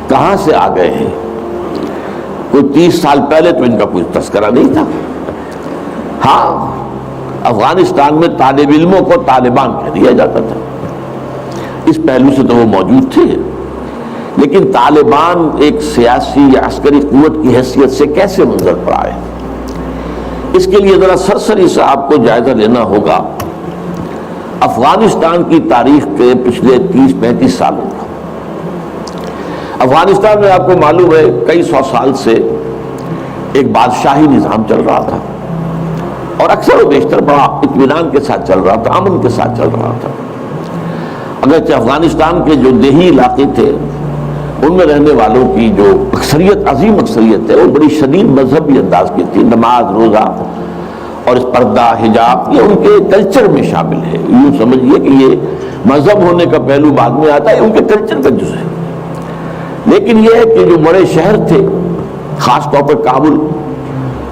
کہاں سے آ گئے ہیں؟ کوئی 30 سال پہلے تو ان کا کوئی تذکرہ نہیں تھا۔ ہاں، افغانستان میں طالب علموں کو طالبان کہہ دیا جاتا تھا، اس پہلو سے تو وہ موجود تھے، لیکن طالبان ایک سیاسی یا عسکری قوت کی حیثیت سے کیسے منظر پر آئے، اس کے لیے ذرا سرسری سے آپ کو جائزہ لینا ہوگا افغانستان کی تاریخ کے پچھلے 30-35 سالوں کا۔ افغانستان میں آپ کو معلوم ہے کئی سو سال سے ایک بادشاہی نظام چل رہا تھا، اور اکثر و بیشتر بڑا اطمینان کے ساتھ چل رہا تھا، امن کے ساتھ چل رہا تھا۔ اگرچہ افغانستان کے جو دیہی علاقے تھے ان میں رہنے والوں کی جو اکثریت، عظیم اکثریت ہے، وہ بڑی شدید مذہبی انداز کی تھی، نماز، روزہ اور اس پردہ، حجاب، یہ ان کے کلچر میں شامل ہے۔ یوں سمجھیے کہ یہ مذہب ہونے کا پہلو بعد میں آتا ہے، ان کے کلچر کا جز ہے۔ لیکن یہ ہے کہ جو بڑے شہر تھے، خاص طور پر کابل،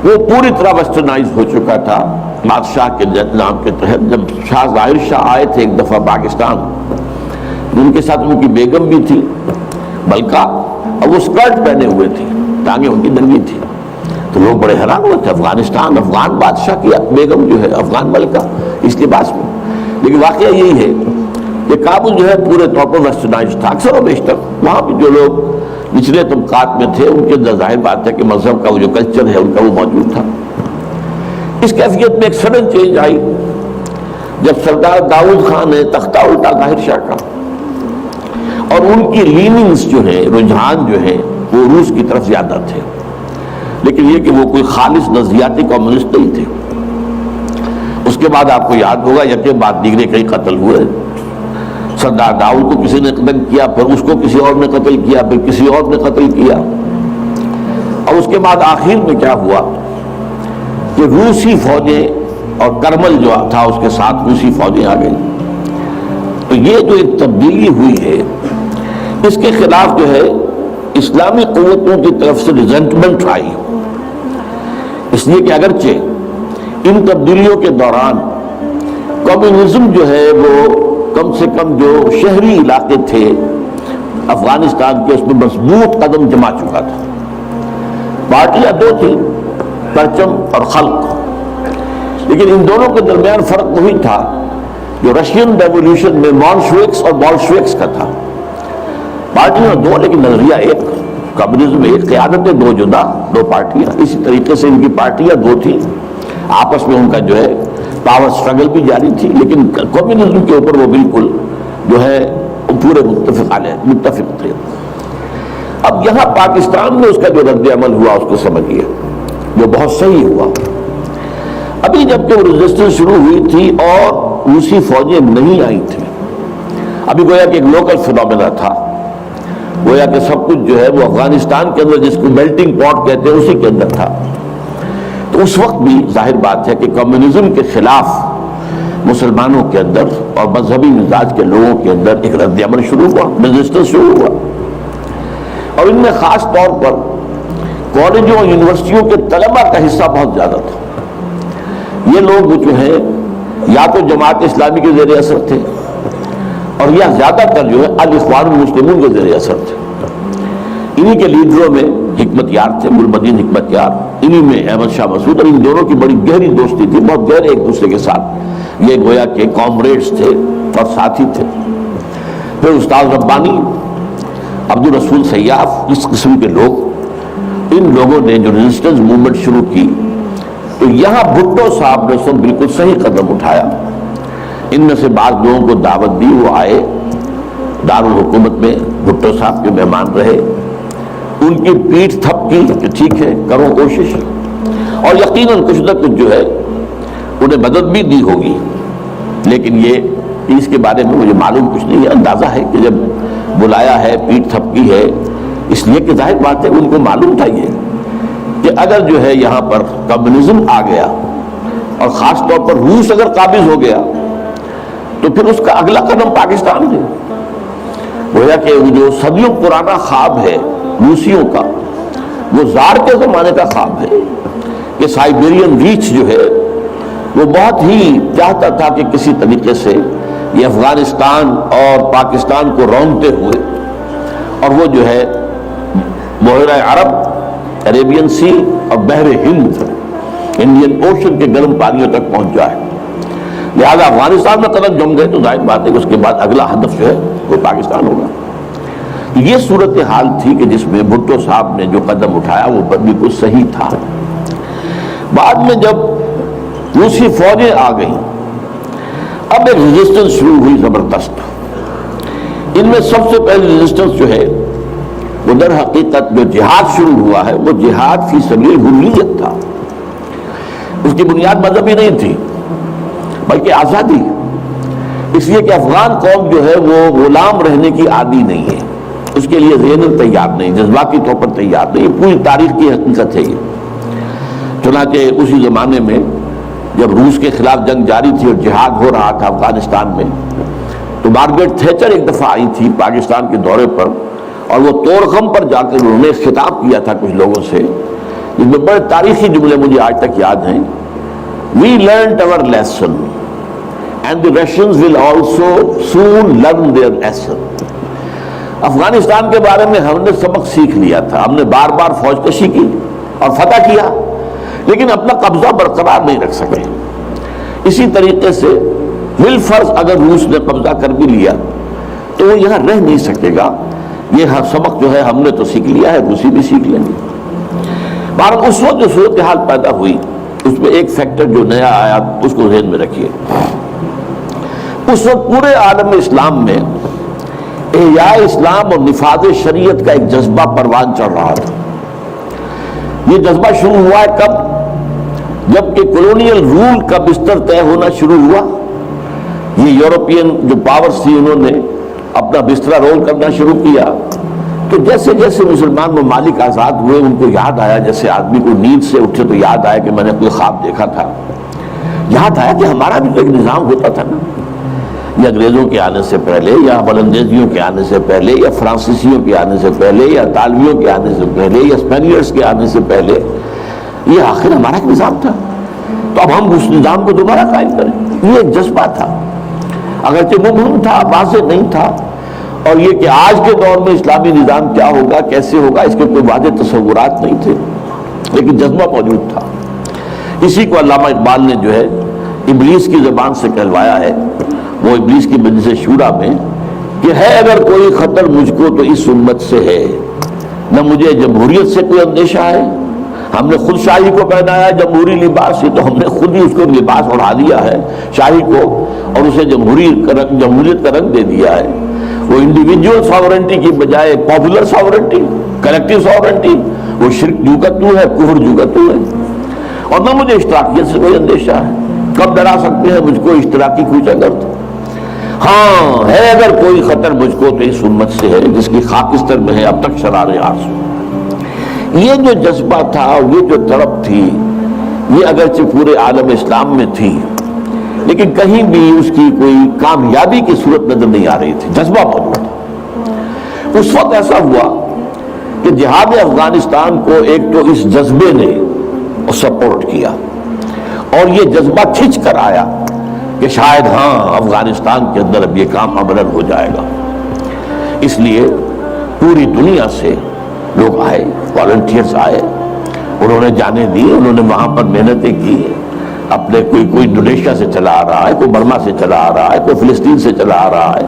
وہ پوری طرح ویسٹرنائز ہو چکا تھا بادشاہ کے نام کے تحت۔ جب شاہ ظاہر شاہ آئے تھے ایک دفعہ پاکستان، ان کے ساتھ ان کی بیگم بھی تھی ملکہ، اور وہ اسکرٹ پہنے ہوئے تھی، ٹانگیں ان کی ننگی تھی، تو لوگ بڑے حیران ہوئے تھے، افغانستان، افغان بادشاہ کی بیگم جو ہے، افغان ملکہ اس لباس میں۔ لیکن واقعہ یہی ہے کہ کابل جو ہے پورے طور پر ویسٹرنائز تھا، اکثر و بیشتر وہاں پہ جو لوگ نچلے طبقات میں تھے ان کے اندر ظاہر بات ہے کہ مذہب کا وہ جو کلچر ہے ان کا وہ موجود تھا۔ اس کیفیت میں ایک سڈن چینج آئی جب سردار داؤد خان نے تختہ الٹا ظاہر شاہ کا، اور ان کی لیننگز جو ہے، رجحان جو ہے، وہ روس کی طرف زیادہ تھے، لیکن یہ کہ وہ کوئی خالص نظریاتی کمیونسٹ نہیں تھے۔ اس کے بعد آپ کو یاد ہوگا یکے بعد دیگرے کئی قتل ہوئے۔ سردار داؤد کو کسی نے قتل کیا، پھر اس کو کسی اور نے قتل کیا، پھر کسی اور نے قتل کیا، اور اس کے بعد آخر میں کیا ہوا کہ روسی فوجیں اور کرمل جو تھا اس کے ساتھ روسی فوجیں آ گئی۔ تو یہ جو ایک تبدیلی ہوئی ہے، اس کے خلاف جو ہے اسلامی قوتوں کی طرف سے ریزنٹمنٹ آئی، اس لیے کہ اگرچہ ان تبدیلیوں کے دوران کمیونزم جو ہے وہ کم سے کم جو شہری علاقے تھے افغانستان کے، اس میں مضبوط قدم جما چکا تھا۔ پارٹیاں دو تھیں، پرچم اور خلق، لیکن ان دونوں کے درمیان فرق وہی تھا جو رشین ریولیوشن میں مولشوکس اور بولشوکس کا تھا۔ پارٹیاں دو لیکن نظریہ ایک، کمیونزم ایک، قیادتیں دو جدا، دو پارٹیاں۔ اسی طریقے سے ان کی پارٹیاں دو تھیں، آپس میں ان کا جو ہے پاور سٹرگل بھی جاری تھی، لیکن کمیونزم کے اوپر وہ بالکل جو ہے پورے متفق تھے۔ اب یہاں پاکستان میں اس کا جو رد عمل ہوا اس کو سمجھیے، جو بہت صحیح ہوا۔ ابھی جب کہ وہ ریزسٹنس شروع ہوئی تھی اور روسی فوجیں نہیں آئی تھیں، ابھی گویا کہ ایک لوکل فینومینا تھا، گویا کہ سب کچھ جو ہے وہ افغانستان کے اندر، جس کو میلٹنگ پاٹ کہتے ہیں، اسی کے اندر تھا۔ تو اس وقت بھی ظاہر بات ہے کہ کمیونزم کے خلاف مسلمانوں کے اندر اور مذہبی مزاج کے لوگوں کے اندر ایک رد عمل شروع ہوا، ریزسٹنس شروع ہوا، اور ان میں خاص طور پر کالجوں اور یونیورسٹیوں کے طلباء کا حصہ بہت زیادہ تھا۔ یہ لوگ جو ہیں یا تو جماعت اسلامی کے زیر اثر تھے، اور یا زیادہ تر جو ہے الاخوان المسلمون کے زیر اثر تھے۔ انہی کے لیڈروں میں حکمت یار تھے، گلبدین حکمت یار، انہی میں احمد شاہ مسعود، اور ان دونوں کی بڑی گہری دوستی تھی، بہت گہرے ایک دوسرے کے ساتھ یہ گویا کہ کامریڈز تھے اور ساتھی تھے۔ پھر استاد ربانی، عبدالرسول سیاف، اس قسم کے لوگ، ان لوگوں نے جو ریزسٹنس موومنٹ شروع کی، تو یہاں بھٹو صاحب نے سب بالکل صحیح قدم اٹھایا۔ ان میں سے بعض لوگوں کو دعوت دی، وہ آئے دارالحکومت میں، بھٹو صاحب کے مہمان رہے، ان کی پیٹھ تھپکی کہ ٹھیک ہے کرو کوشش، اور یقیناً کچھ نہ کچھ جو ہے انہیں مدد بھی دی ہوگی، لیکن یہ اس کے بارے میں مجھے معلوم کچھ نہیں ہے۔ اندازہ ہے کہ جب بلایا ہے، پیٹھ تھپکی ہے، اس لیے کہ ظاہر بات ہے ان کو معلوم تھا یہ کہ اگر جو ہے یہاں پر کمیونزم آ گیا اور خاص طور پر روس اگر قابض ہو گیا تو پھر اس کا اگلا قدم پاکستان ہے۔ گویا کہ وہ جو صدیوں پرانا خواب ہے روسیوں کا، وہ زار کے زمانے کا خواب ہے کہ سائبیرین ریچ جو ہے وہ بہت ہی چاہتا تھا کہ کسی طریقے سے یہ افغانستان اور پاکستان کو رونتے ہوئے، اور وہ جو ہے بحیرہ عرب، عربین سی اور بحر ہند، انڈین اوشن کے گرم پانیوں تک پہنچ جائے. لہذا افغانستان میں قدم جم گئے تو ظاہر بات ہے کہ اس کے بعد اگلا ہدف جو ہے وہ پاکستان ہوگا. یہ صورتحال تھی کہ جس میں بھٹو صاحب نے جو قدم اٹھایا وہ بالکل صحیح تھا. بعد میں جب روسی فوجیں آ گئیں، اب ایک ریزسٹنس شروع ہوئی زبردست. ان میں سب سے پہلی ریزسٹنس جو ہے وہ در حقیقت جو جہاد شروع ہوا ہے وہ جہاد فی سبیل حریت تھا. اس کی بنیاد مذہبی نہیں تھی بلکہ آزادی، اس لیے کہ افغان قوم جو ہے وہ غلام رہنے کی عادی نہیں ہے، اس کے لیے ذہناً تیار نہیں، جذباتی طور پر تیار نہیں. یہ پوری تاریخ کی حقیقت ہے. یہ چنانچہ اسی زمانے میں جب روس کے خلاف جنگ جاری تھی اور جہاد ہو رہا تھا افغانستان میں، تو مارگریٹ تھیچر ایک دفعہ آئی تھی پاکستان کے دورے پر، اور وہ طورخم پر جا کر انہوں نے خطاب کیا تھا کچھ لوگوں سے، جس میں بڑے تاریخی جملے مجھے آج تک یاد ہیں. We learned our lesson and the Russians will also soon learn their lesson. Afghanistan کے بارے میں ہم نے سبق سیکھ لیا تھا. ہم نے بار بار فوج کشی کی اور فتح کیا، لیکن اپنا قبضہ برقرار نہیں رکھ سکے. اسی طریقے سے بالفرض اگر روس نے قبضہ کر بھی لیا تو وہ یہاں رہ نہیں سکے گا. یہ سبق جو ہے ہم نے تو سیکھ لیا ہے، روسی بھی سیکھ لیں گے. بہرحال اس وقت جو صورتحال پیدا ہوئی اس میں ایک فیکٹر جو نیا آیا اس کو ذہن میں رکھیے. اس وقت پورے عالم اسلام میں احیاء اسلام اور نفاذ شریعت کا ایک جذبہ پروان چڑھ رہا تھا. یہ جذبہ شروع ہوا ہے کب؟ جب کہ کولونیل رول کا بستر طے ہونا شروع ہوا. یہ یورپین جو پاورز تھی انہوں نے اپنا بستر رول کرنا شروع کیا. تو جیسے جیسے مسلمان ممالک آزاد ہوئے ان کو یاد آیا، جیسے آدمی کو نیند سے اٹھے تو یاد آیا کہ میں نے کوئی خواب دیکھا تھا. یاد آیا کہ ہمارا بھی تو ایک نظام ہوتا تھا نا، یا انگریزوں کے آنے سے پہلے، یا بلندیزیوں کے آنے سے پہلے، یا فرانسیسیوں کے آنے سے پہلے، یا اطالویوں کے آنے سے پہلے، یا اسپینیئرز کے آنے سے پہلے. یہ آخر ہمارا ایک نظام تھا، تو اب ہم اس نظام کو دوبارہ قائم کریں. یہ ایک جذبہ تھا، اگرچہ مبہم تھا، واضح نہیں تھا. اور یہ کہ آج کے دور میں اسلامی نظام کیا ہوگا، کیسے ہوگا، اس کے کوئی واضح تصورات نہیں تھے، لیکن جذبہ موجود تھا. اسی کو علامہ اقبال نے جو ہے ابلیس کی زبان سے کہلوایا ہے، وہ ابلیس کی مجلس شورا میں، کہ ہے اگر کوئی خطر مجھ کو تو اس امت سے ہے، نہ مجھے جمہوریت سے کوئی اندیشہ ہے. ہم نے خود شاہی کو پہنایا جمہوری لباس، تو ہم نے خود ہی اس کو لباس اڑا دیا ہے شاہی کو، اور اسے جمہوریت کا رنگ دے دیا ہے. وہ انڈیویجول ساورنٹی کی بجائے پاپولر ساورنٹی، کلیکٹیو ساورنٹی، وہ شرک جو کا تو ہے، کفر جو کا تو ہے. اور نہ مجھے اشتراکیت سے کوئی اندیشہ ہے. کب ڈرا سکتے ہیں مجھ کو اشتراکی کوچہ گرد؟ ہاں ہے اگر کوئی خطر مجھ کو تو اس امت سے ہے جس کی خاکستر میں ہے اب تک شرار آرزو. یہ جو جذبہ تھا، یہ جو تڑپ تھی، یہ اگرچہ پورے عالم اسلام میں تھی، لیکن کہیں بھی اس کی کوئی کامیابی کی صورت نظر نہیں آ رہی تھی. جذبہ موجود تھا. اس وقت ایسا ہوا کہ جہاد افغانستان کو ایک تو اس جذبے نے سپورٹ کیا، اور یہ جذبہ کھنچ کر آیا کہ شاید ہاں افغانستان کے اندر اب یہ کام عملاً ہو جائے گا. اس لیے پوری دنیا سے لوگ آئے، والنٹیئرز آئے، انہوں نے جانیں دی، انہوں نے وہاں پر محنتیں کی. اپنے کوئی انڈونیشیا سے چلا آ رہا ہے، کوئی برما سے چلا آ رہا ہے، کوئی فلسطین سے چلا آ رہا ہے،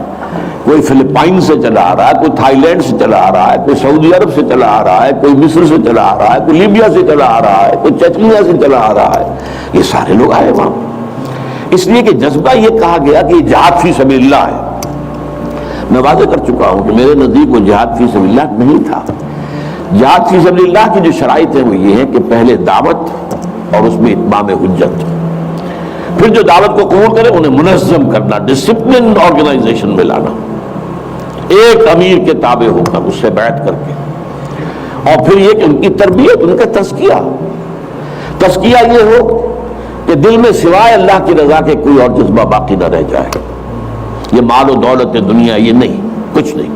کوئی فلپائن سے چلا آ رہا ہے، کوئی تھائی لینڈ سے چلا آ رہا ہے، کوئی سعودی عرب سے چلا آ رہا ہے، کوئی مصر سے چلا آ رہا ہے، کوئی لیبیا سے چلا آ رہا ہے، کوئی چچنیا سے چلا آ رہا ہے. یہ سارے لوگ آئے وہاں، اس لیے کہ جذبہ یہ کہا گیا کہ یہ جہاد فی سبیل اللہ ہے. میں واضح کر چکا ہوں کہ میرے نزدیک وہ جہاد فی سبیل اللہ نہیں تھا. جہاد فی سبیل اللہ کی جو شرائط ہیں وہ یہ ہے کہ پہلے دعوت اور اس میں اتمام حجت، پھر جو دعوت کو قبول کرے انہیں منظم کرنا، ڈسپلن آرگنائزیشن میں لانا، ایک امیر کے تابع ہو کر اس سے بیعت کر کے، اور پھر یہ کہ ان کی تربیت، ان کا تزکیہ یہ ہو کہ دل میں سوائے اللہ کی رضا کے کوئی اور جذبہ باقی نہ رہ جائے. یہ مال و دولت دنیا یہ نہیں، کچھ نہیں،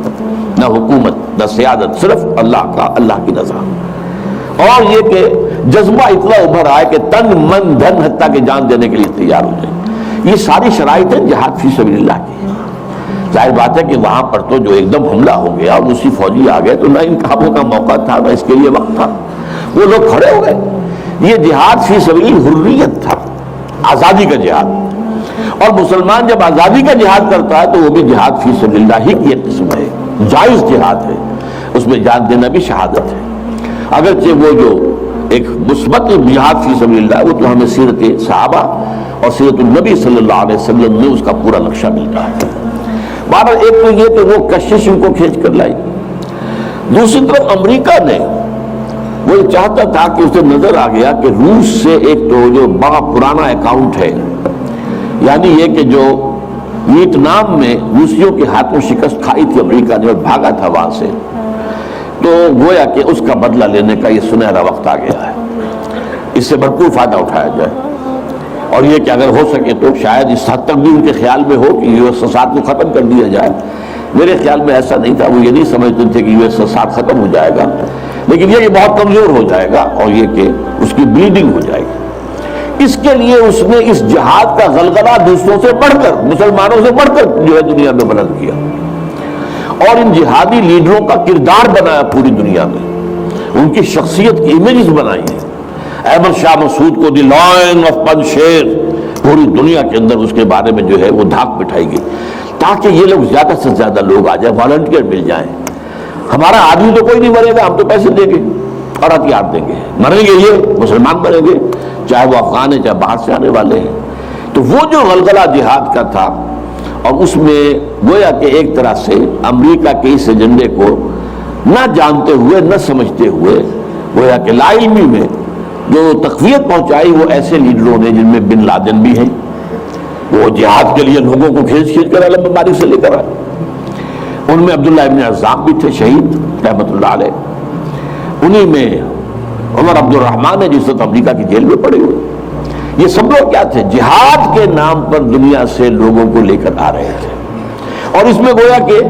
نہ حکومت نہ سیادت، صرف اللہ کا، اللہ کی رضا. اور یہ کہ جذبہ اتنا ابھر آئے کہ تن من دھن حتیٰ کہ جان دینے کے لیے تیار ہو جائے. یہ ساری شرائط ہیں جہاد فی سبیل اللہ کی. ظاہر بات ہے کہ وہاں پر تو جو ایک دم حملہ ہو گیا اور روسی فوجی آ گئے تو نہ انتخابوں کا موقع تھا نہ اس کے لیے وقت تھا, وہ لوگ کھڑے ہو گئے. یہ جہاد فی سبیل حریت تھا, آزادی کا جہاد. اور مسلمان جب آزادی کا جہاد کرتا ہے تو وہ بھی جہاد فی سبیل اللہ ہی کی ایک قسم ہے, جائز جہاد ہے, اس میں جان دینا بھی شہادت ہے. اگرچہ وہ جو ایک مثبت جہاد فی سبیل اللہ وہ تو ہمیں سیرت صحابہ اور سیرت النبی صلی اللہ علیہ وسلم میں اس کا پورا نقشہ ملتا ہے. بہرحال ایک تو یہ کہ وہ کشش ان کو کھینچ کر لائی. دوسری طرف امریکہ نے وہ یہ چاہتا تھا کہ اسے نظر آ گیا کہ روس سے ایک تو جو بڑا پرانا اکاؤنٹ ہے, یعنی یہ کہ جو ویتنام میں روسیوں کے ہاتھوں شکست کھائی تھی امریکہ نے اور بھاگا تھا وہاں سے, تو گویا کہ اس کا بدلہ لینے کا یہ سنہرا وقت آ گیا ہے. اس سے بھرپور فائدہ اٹھایا جائے, اور یہ کہ اگر ہو سکے تو شاید اس حد تک بھی ان کے خیال میں ہو کہ USSR کو ختم کر دیا جائے. میرے خیال میں ایسا نہیں تھا, وہ یہ نہیں سمجھتے تھے کہ USSR ختم ہو جائے گا, لیکن یہ کہ بہت کمزور ہو جائے گا اور یہ کہ اس کی بلیڈنگ ہو جائے گی. اس کے لیے اس نے اس جہاد کا غلغلہ دوسروں سے بڑھ کر, مسلمانوں سے بڑھ کر جو ہے دنیا میں بلند کیا, اور ان جہادی لیڈروں کا کردار بنایا پوری دنیا میں, ان کی شخصیت کی امیجز بنائی ہیں. احمد شاہ مسعود کو دی لائن آف پنشیر, پوری دنیا کے اندر اس کے بارے میں جو ہے وہ دھاک بٹھائی گئی تاکہ یہ لوگ زیادہ سے زیادہ لوگ آ جائیں, والنٹیئر مل جائیں. ہمارا آدمی تو کوئی نہیں مرے گا, ہم تو پیسے دیں گے اور ہتھیار دیں گے, مریں گے یہ مسلمان مریں گے, چاہے وہ افغان ہیں چاہے باہر سے آنے والے ہیں. تو وہ جو غلغلہ جہاد کا تھا, اور اس میں گویا کہ ایک طرح سے امریکہ کے اس ایجنڈے کو نہ جانتے ہوئے نہ سمجھتے ہوئے گویا کہ لا علمی میں جو تقویت پہنچائی وہ ایسے لیڈروں نے جن میں بن لادن بھی ہیں, وہ جہاد کے لیے لوگوں کو کھینچ کھینچ کر علم باری سے لے کر آئے. ان میں عبداللہ ابن عزام بھی تھے شہید رحمۃ اللہ علیہ, انہی میں عمر عبد الرحمن ہے جس وقت امریکہ کی جیل میں پڑے ہوئے. یہ سب لوگ کیا تھے, جہاد کے نام پر دنیا سے لوگوں کو لے کر آ رہے تھے, اور اس میں گویا کہ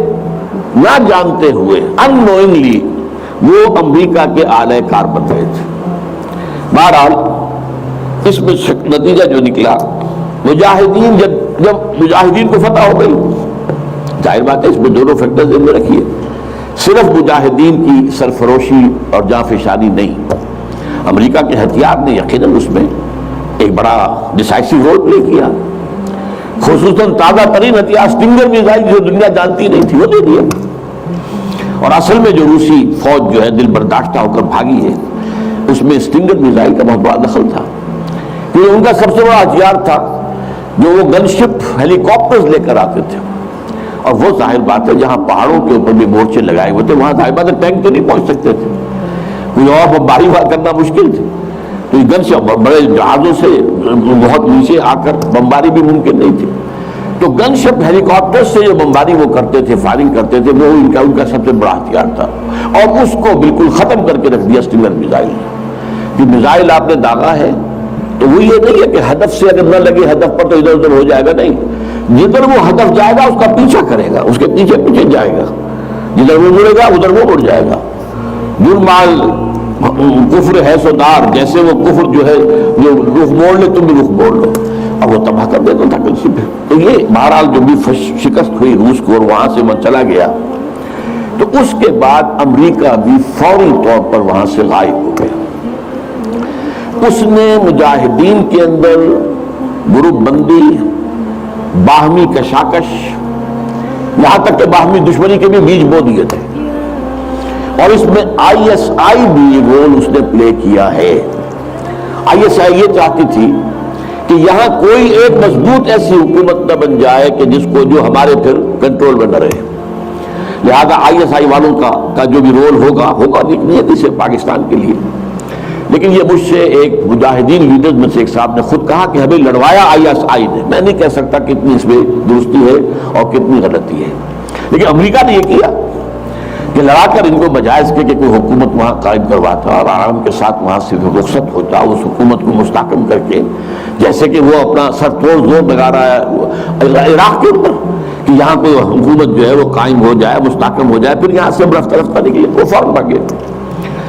نہ جانتے ہوئے ان نوئنگلی وہ امریکہ کے اعلی کار بن رہے تھے. بہرحال اس میں نتیجہ جو نکلا, مجاہدین جب مجاہدین کو فتح ہو گئی, ظاہر بات ہے اس میں دونوں فیکٹر ذہن میں رکھیے, صرف مجاہدین کی سرفروشی اور جاں فشانی نہیں, امریکہ کے ہتھیار نے یقیناً اس میں ایک بڑا ڈیسائسو رول پلے کیا. خصوصاً تازہ ترین ہتھیار اسٹنگر میزائل جو دنیا جانتی نہیں تھی وہ دے دیا, اور اصل میں جو روسی فوج جو ہے دل برداشتہ ہو کر بھاگی ہے اس میں اسٹنگر میزائل کا بہت بڑا دخل تھا, کیونکہ ان کا سب سے بڑا ہتھیار تھا جو وہ گن شپ ہیلی کاپٹرز لے کر آتے تھے, اور وہ ظاہر بات ہے جہاں پہاڑوں کے اوپر بھی مورچے لگائے ہوئے تھے وہاں ظاہر بات ہے ٹینک تو نہیں پہنچ سکتے تھے, کوئی اور بمباری کرنا مشکل تھی, تو گن شپ بڑے جہازوں سے بہت نیچے آ کر بمباری بھی ممکن نہیں تھی. تو گن شپ ہیلی کاپٹر سے جو بمباری وہ کرتے تھے, فائرنگ کرتے تھے, وہ ان کا سب سے بڑا ہتھیار تھا, اور اس کو بالکل ختم کر کے رکھ دیا اسٹنگر میزائل. کہ میزائل آپ نے داغا ہے تو وہ یہ نہیں ہے کہ ہدف سے اگر نہ لگے ہدف پر تو ادھر ادھر ہو جائے گا, نہیں, جدھر وہ ہدف جائے گا اس کا پیچھا کرے گا, اس کے پیچھے پیچھے جائے گا, جدھر وہ مڑے گا ادھر وہ مڑ جائے گا. جرمال کفر ہے سودار, جیسے وہ کفر جو ہے جو رخ موڑ لے تم بھی رخ موڑ لو, اب وہ تباہ کر دیتا تھا کسی پہ. تو یہ بہرحال جو بھی شکست ہوئی روس کو اور وہاں سے وہ چلا گیا, تو اس کے بعد امریکہ بھی فوری طور پر وہاں سے غائب ہو گیا. اس نے مجاہدین کے اندر گروپ بندی, باہمی کشاکش, یہاں تک کہ باہمی دشمنی کے بھی بیج بو دیے تھے, اور اس میں ISI بھی رول اس نے پلے کیا ہے. ISI یہ چاہتی تھی کہ یہاں کوئی ایک مضبوط ایسی حکومت نہ بن جائے کہ جس کو جو ہمارے پھر کنٹرول میں نہ رہے, لہذا ISI والوں کا جو بھی رول ہوگا نیتی سے پاکستان کے لیے. لیکن یہ مجھ سے ایک مجاہدین لیڈر میں سے ایک صاحب نے خود کہا کہ ہمیں لڑوایا ISI نے. میں نہیں کہہ سکتا کتنی اس میں درستی ہے اور کتنی غلطی ہے, لیکن امریکہ نے یہ کیا کہ لڑا کر ان کو بجائے اس کے کہ کوئی حکومت وہاں قائم کرواتا اور آرام کے ساتھ وہاں سے رخصت ہوتا, اس حکومت کو مستحکم کر کے, جیسے کہ وہ اپنا سر توڑ زور لگا رہا ہے عراق کے اوپر کہ یہاں کوئی حکومت جو ہے وہ قائم ہو جائے, مستحکم ہو جائے, پھر یہاں سے ہم رفتہ رفتہ نکلے, وہ فوراً بھاگے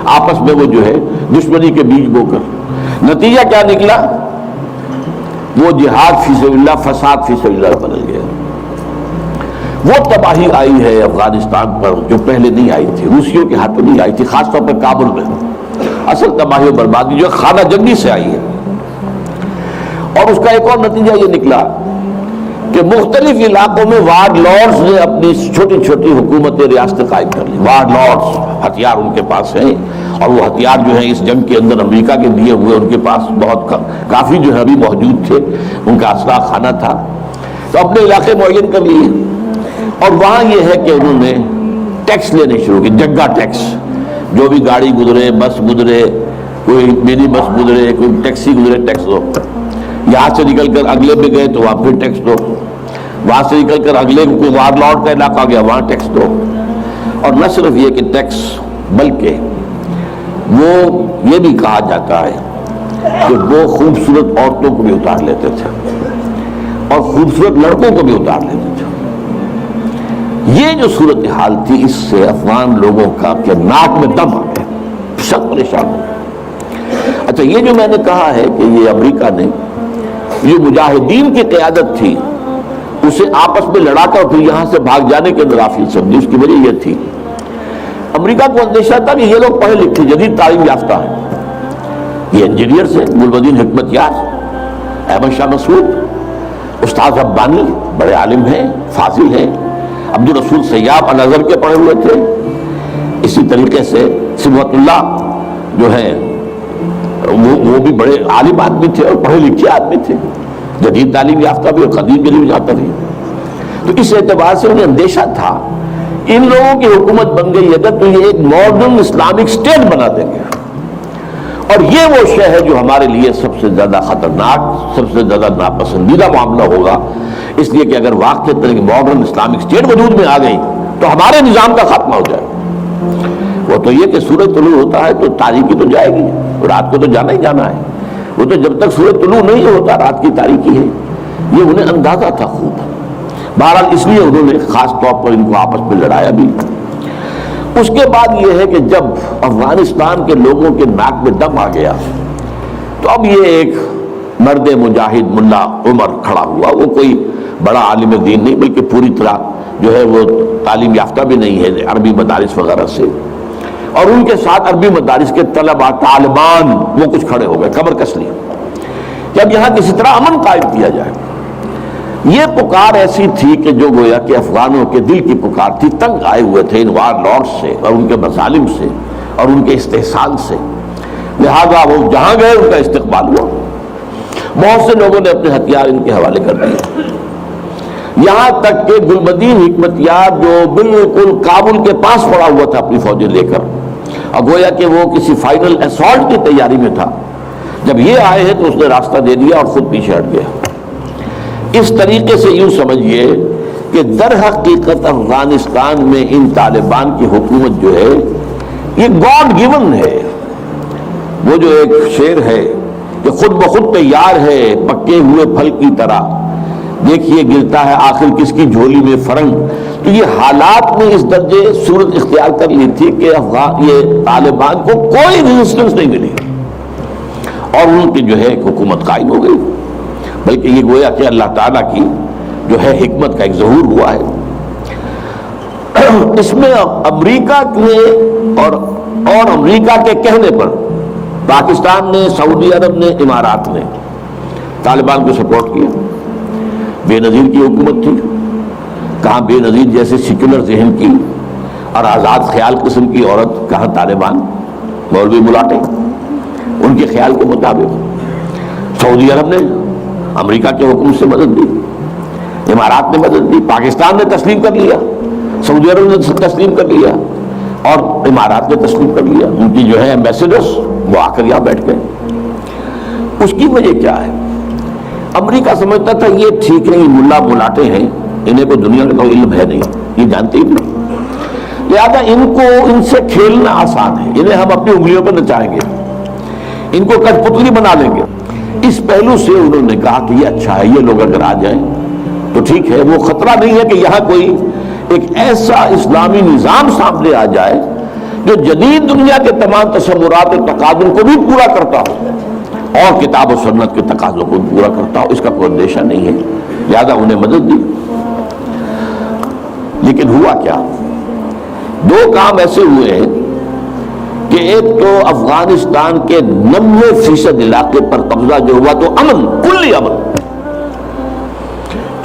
آپس میں وہ جو ہے دشمنی کے بیج بو کر. نتیجہ کیا نکلا, وہ جہاد فی سبیل اللہ فساد فی سبیل اللہ بدل گیا. وہ تباہی آئی ہے افغانستان پر جو پہلے نہیں آئی تھی، روسیوں کے ہاتھوں نہیں آئی تھی، خاص طور پر کابل میں. اصل تباہی و بربادی جو خانہ جنگی سے آئی ہے. اور اس کا ایک اور نتیجہ یہ نکلا کہ مختلف علاقوں میں وارڈ لارڈز نے اپنی چھوٹی چھوٹی حکومتیں ریاستیں قائم کر لی. وارڈ لارڈز، ہتھیار ان کے پاس ہیں، اور وہ ہتھیار جو ہیں اس جنگ کے اندر امریکہ کے دیے ہوئے ان کے پاس بہت کافی جو ہے ابھی موجود تھے، ان کا اسلحہ خانہ تھا. تو اپنے علاقے معین کر لیے، اور وہاں یہ ہے کہ انہوں نے ٹیکس لینے شروع کی، جگہ ٹیکس. جو بھی گاڑی گزرے، بس گزرے، کوئی منی بس گزرے، کوئی ٹیکسی گزرے، ٹیکس دو. یہاں سے نکل کر اگلے پہ گئے تو وہاں پھر ٹیکس دو. وہاں سے نکل کر اگلے کوئی وارڈ لارڈ کا علاقہ گیا، وہاں ٹیکس دو. اور نہ صرف یہ کہ ٹیکس، بلکہ وہ یہ بھی کہا جاتا ہے کہ وہ خوبصورت عورتوں کو بھی اتار لیتے تھے اور خوبصورت لڑکوں کو بھی اتار لیتے تھے. یہ جو صورتحال تھی، اس سے افغان لوگوں کا کہ ناک میں دم آ گیا، سب پریشان ہو گئے. اچھا، یہ جو میں نے کہا ہے کہ یہ امریکہ نے یہ مجاہدین کی قیادت تھی، اسے آپس میں لڑا کر پھر یہاں سے بھاگ جانے کے اندر غافل سمجھی. اس کی وجہ یہ تھی، امریکہ کو اندیشہ تھا کہ یہ لوگ پڑھے لکھے جدید تعلیم یافتہ ہیں. یہ انجینئرز ہیں، گلبدین حکمت یار، احمد شاہ مسعود، استاد ربانی، بڑے عالم ہیں، فاضل ہیں. عبدالرسول سیاب الازہر کے پڑھے ہوئے تھے. اسی طریقے سے صبغت اللہ جو ہیں وہ بھی بڑے عالم آدمی تھے اور پڑھے لکھے آدمی تھے، جدید تعلیم یافتہ بھی اور قدیم کے لیے بھی جاتا بھی. تو اس اعتبار سے انہیں اندیشہ تھا ان لوگوں کی حکومت بن گئی ہے تو یہ ایک ماڈرن اسلامک اسٹیٹ بنا دیں گے. اور یہ وہ شے ہے جو ہمارے لیے سب سے زیادہ خطرناک، سب سے زیادہ ناپسندیدہ معاملہ ہوگا. اس لیے کہ اگر واقعی ماڈرن اسلامک اسٹیٹ وجود میں آ گئی تو ہمارے نظام کا خاتمہ ہو جائے. وہ تو یہ کہ سورج طلوع ہوتا ہے تو تاریکی تو جائے گی، رات کو تو جانا ہی جانا ہے. وہ تو جب تک سورج طلوع نہیں ہوتا رات کی تاریکی ہے، یہ انہیں اندازہ تھا خوب. بہرحال اس لیے انہوں نے خاص طور پر ان کو آپس میں لڑایا بھی. اس کے بعد یہ ہے کہ جب افغانستان کے لوگوں کے ناک میں دم آ گیا تو اب یہ ایک مرد مجاہد ملا عمر کھڑا ہوا. وہ کوئی بڑا عالم دین نہیں، بلکہ پوری طرح جو ہے وہ تعلیم یافتہ بھی نہیں ہے عربی مدارس وغیرہ سے. اور ان کے ساتھ عربی مدارس کے طلباء، طالبان، وہ کچھ کھڑے ہو گئے، کمر کس لیے کہ اب یہاں کسی طرح امن قائم کیا جائے. یہ پکار ایسی تھی کہ جو گویا کہ افغانوں کے دل کی پکار تھی. تنگ آئے ہوئے تھے ان وار لارڈ سے اور ان کے مظالم سے اور ان کے استحصال سے. لہذا وہ جہاں گئے ان کا استقبال ہوا. بہت سے لوگوں نے اپنے ہتھیار ان کے حوالے کر دیے، یہاں تک کہ گلبدین حکمت یار جو بالکل کابل کے پاس پڑا ہوا تھا اپنی فوجیں لے کر، اور گویا کہ وہ کسی فائنل اسالٹ کی تیاری میں تھا، جب یہ آئے ہیں تو اس نے راستہ دے دیا اور خود پیچھے ہٹ گیا. اس طریقے سے یوں سمجھیے کہ در حقیقت افغانستان میں ان طالبان کی حکومت جو ہے یہ گاڈ گیون ہے. وہ جو ایک شعر ہے کہ خود بخود تیار ہے پکے ہوئے پھل کی طرح، دیکھیے گرتا ہے آخر کس کی جھولی میں فرنگ. تو یہ حالات نے اس درجے صورت اختیار کر لی تھی کہ یہ طالبان کو کوئی ریزسٹنس نہیں ملی اور ان کی جو ہے حکومت قائم ہو گئی. بلکہ یہ گویا کہ اللہ تعالیٰ کی جو ہے حکمت کا ایک ظہور ہوا ہے. اس میں امریکہ کے اور امریکہ کے کہنے پر پاکستان نے، سعودی عرب نے، امارات نے طالبان کو سپورٹ کیا. بے نظیر کی حکومت تھی، کہاں بے نظیر جیسے سیکولر ذہن کی اور آزاد خیال قسم کی عورت، کہاں طالبان مولوی ملاٹے ان کے خیال کے مطابق. سعودی عرب نے امریکہ کے حکم سے مدد دی، امارات نے مدد دی، پاکستان نے تسلیم کر لیا، سعودی عرب نے تسلیم کر لیا اور امارات نے تسلیم کر لیا. ان کی جو ہے ایمبیسڈرز وہ آ کر یہاں بیٹھ گئے. اس کی وجہ کیا ہے؟ امریکہ سمجھتا تھا یہ ٹھیک نہیں، ملا ملاٹے ہیں، انہیں کو دنیا کا کوئی علم ہے نہیں، یہ جانتے ہی نہیں، لہٰذا ان سے کھیلنا آسان ہے، انہیں ہم اپنی انگلیوں پر نچائیں گے، ان کو کٹ پتلی بنا لیں گے. اس پہلو سے انہوں نے کہا کہ یہ اچھا ہے، یہ لوگ اگر آ جائیں تو ٹھیک ہے. وہ خطرہ نہیں ہے کہ یہاں کوئی ایک ایسا اسلامی نظام سامنے آ جائے جو جدید دنیا کے تمام تصورات اور تقاضوں کو بھی پورا کرتا ہو. اور کتاب و سنت کے تقاضوں کو پورا کرتا ہوں، اس کا کوئی اندیشہ نہیں ہے، لہذا انہیں مدد دی۔ لیکن ہوا کیا؟ دو کام ایسے ہوئے ہیں کہ ایک تو افغانستان کے 90% علاقے پر قبضہ جو ہوا تو امن، کلی امن،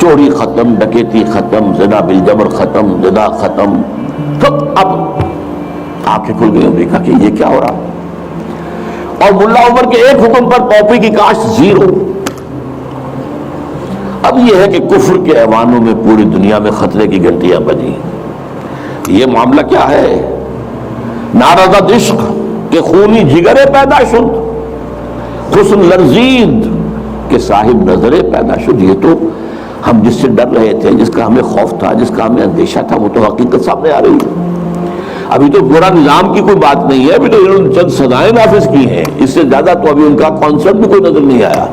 چوری ختم، ڈکیتی ختم، زنا بالجبر ختم، زنا ختم، سب اب آنکھیں کھل گئی، دیکھا کہ یہ کیا ہو رہا، اور ملا عمر کے ایک حکم پر پاپی کی کاشت زیرو۔ اب یہ ہے کہ کفر کے ایوانوں میں پوری دنیا میں خطرے کی گھنٹیاں بجی۔ یہ معاملہ کیا ہے؟ نارضت عشق کے خونی جگرے پیدا شد، حسن لرزید کے صاحب نظرے پیدا شد۔ یہ تو ہم جس سے ڈر رہے تھے، جس کا ہمیں خوف تھا، جس کا ہمیں اندیشہ تھا، وہ تو حقیقت سامنے آ رہی ہے۔ ابھی تو پورا نظام کی کوئی بات نہیں ہے، ابھی تو انہوں نے چند سزائیں نافذ کی ہیں، اس سے زیادہ تو ابھی ان کا کانسرٹ بھی کوئی نظر نہیں آیا۔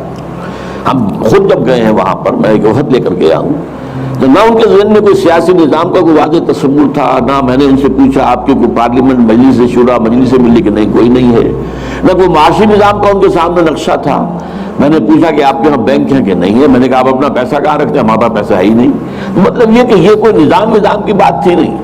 ہم خود جب گئے ہیں وہاں پر، میں ایک وفد لے کر گیا ہوں، تو نہ ان کے ذہن میں کوئی سیاسی نظام کا کوئی واضح تصور تھا، نہ میں نے ان سے پوچھا آپ کی کوئی پارلیمنٹ مجلس شورا مجلس ملی، کہ نہیں کوئی نہیں ہے، نہ کوئی معاشی نظام کا ان کے سامنے نقشہ تھا۔ میں نے پوچھا کہ آپ کے یہاں بینک ہیں کہ نہیں ہے، میں نے کہا آپ اپنا پیسہ کہاں رکھتے ہیں، ہمارے پاس پیسہ ہے ہی نہیں۔ مطلب یہ کہ یہ کوئی نظام کی بات تھی نہیں،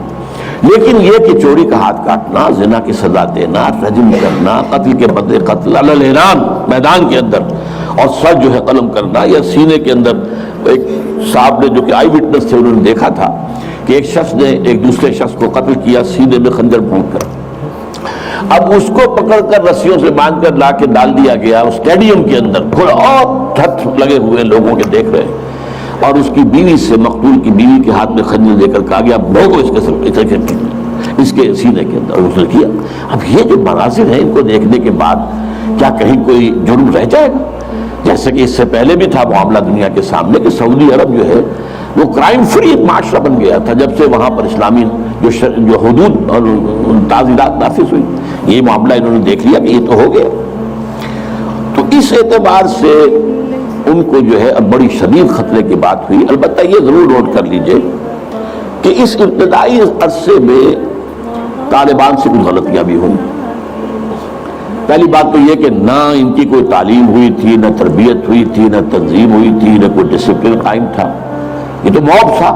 لیکن یہ کہ چوری کا ہاتھ کاٹنا، زنا کی سزا دینا، رجم کرنا، قتل کے بدلے قتل علی الاعلان میدان کے اندر، اور سر جو ہے قلم کرنا، یا سینے کے اندر ایک صاحب نے جو کہ آئی وٹنس تھے، انہوں نے دیکھا تھا کہ ایک شخص نے ایک دوسرے شخص کو قتل کیا سینے میں خنجر بھونک کر، اب اس کو پکڑ کر رسیوں سے باندھ کر لا کے ڈال دیا گیا اسٹیڈیم کے اندر، کھلا اور ہتھ لگے ہوئے لوگوں کے دیکھ رہے، اور اس کی بیوی سے، مقتول کی بیوی کے ہاتھ میں خنجر دے کر کہا گیا بھونکو اس کے اس کے سینے کے اندر، اور اس نے کیا۔ اب یہ جو مناظر ہیں، ان کو دیکھنے کے بعد کیا کہیں کوئی جرم رہ جائے گا؟ جیسے کہ اس سے پہلے بھی تھا معاملہ دنیا کے سامنے کہ سعودی عرب جو ہے وہ کرائم فری ایک معاشرہ بن گیا تھا جب سے وہاں پر اسلامی جو حدود اور تعزیرات نافذ ہوئی۔ یہ معاملہ انہوں نے دیکھ لیا کہ یہ تو ہو گیا، تو اس اعتبار سے ان کو جو ہے اب بڑی شدید خطرے کی بات ہوئی۔ البتہ یہ ضرور نوٹ کر لیجئے کہ اس ابتدائی عرصے میں طالبان سے کچھ غلطیاں بھی ہوئی۔ پہلی بات تو یہ کہ نہ ان کی کوئی تعلیم ہوئی تھی، نہ تربیت ہوئی تھی، نہ تنظیم ہوئی تھی، نہ کوئی ڈسپلن قائم تھا، یہ تو موب تھا۔